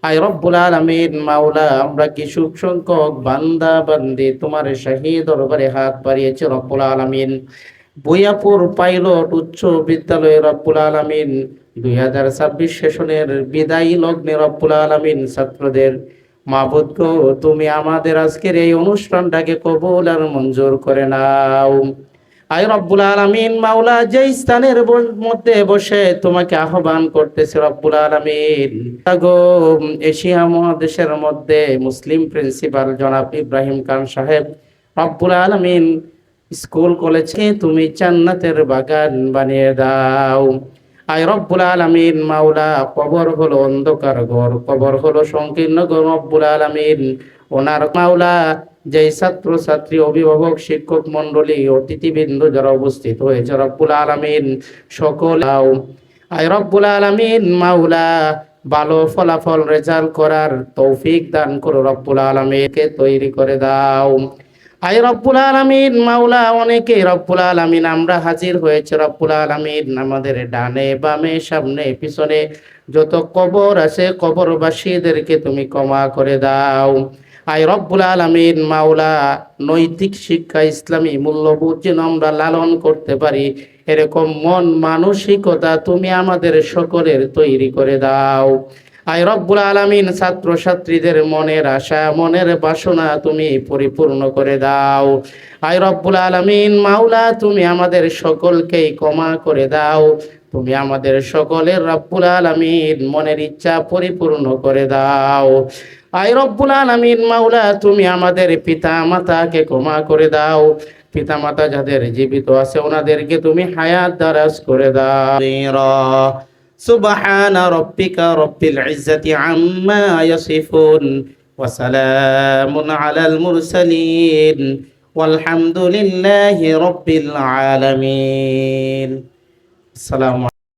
আয় রব্বুল আলামিন মাওলা, আমরা কিছু সংখ্যক বান্দা বান্দি তোমার শাহী দরবারে হাত বাড়িয়েছি রব্বুল আলামিন। বুয়াপুর পাইলট উচ্চ বিদ্যালয়ে রব্বুল আলামিন 2026 সেশনের বিদায়ী লগ্নে রব্বুল আলামিন ছাত্রদের মাবুদ গো, তুমি আমাদের আজকের এই অনুষ্ঠানটাকে কবুল আর মঞ্জুর করে নাও। আয় রব্বুল আলামিন মাওলা, যে স্থানের মধ্যে বসে তোমাকে আহ্বান করতেছে রব্বুল আলামিন, গো এশিয়া মহাদেশের মধ্যে মুসলিম প্রিন্সিপাল জনাব ইব্রাহিম খান সাহেব রব্বুল আলামিন স্কুল কলেজকে তুমি জান্নাতের বাগান বানিয়ে দাও। আয় রব্বুল আলামিন মাওলা, কবর হলো অন্ধকার ঘর, কবর হলো সংকীর্ণ ঘর রব্বুল আলামিন। ওনার মাওলা, যে ছাত্র ছাত্রী অভিভাবক শিক্ষক মন্ডলী অতিথিবৃন্দ যারা উপস্থিত হয়েছে রব্বুল আলামিন সকল আয় রব্বুল আলামিন মাওলা, ভালো ফলাফল রেজাল্ট করার তৌফিক দান করো রব্বুল আলামিনকে তৈরি করে দাও। আয় রব্বুল আলামিন মাওলা, অনেকে রব্বুল আলামিন আমরা হাজির হয়েছে রব্বুল আলামিন, আমাদের ডানে বামে সামনে পিছনে যত কবর আছে কবরবাসীদেরকে তুমি ক্ষমা করে দাও। আয় রব্বুল আলামিন মাওলা, নৈতিক শিক্ষা ইসলামী মূল্যবোধ যেন আমরা লালন করতে পারি, এরকম মন মানসিকতা তুমি আমাদের সকলের তৈরি করে দাও। আয় রব্বুল আলামিন ছাত্র ছাত্রীদের মনের আশা মনের বাসনা তুমি পরিপূর্ণ করে দাও। আয় রব্বুল আলামিন মাওলা, তুমি আমাদের সকলকেই ক্ষমা করে দাও। তুমি আমাদের সকলের রব্বুল আলামিন মনের ইচ্ছা পরিপূর্ণ করে দাও। আয় রব্বুল আলামিন মাওলা, তুমি আমাদের পিতা মাতাকে ক্ষমা করে দাও। পিতা মাতা যাদের জীবিত আছে ওনাদেরকে তুমি হায়াত দারাজ করে দাও। সুবহানা রাব্বিকা রাব্বিল ইজ্জাতি আম্মা ইয়াসিফুন ওয়া সালামুন আলাল মুরসালিন ওয়ালহামদুলিল্লাহি রাব্বিল আলামিন। আসসালামু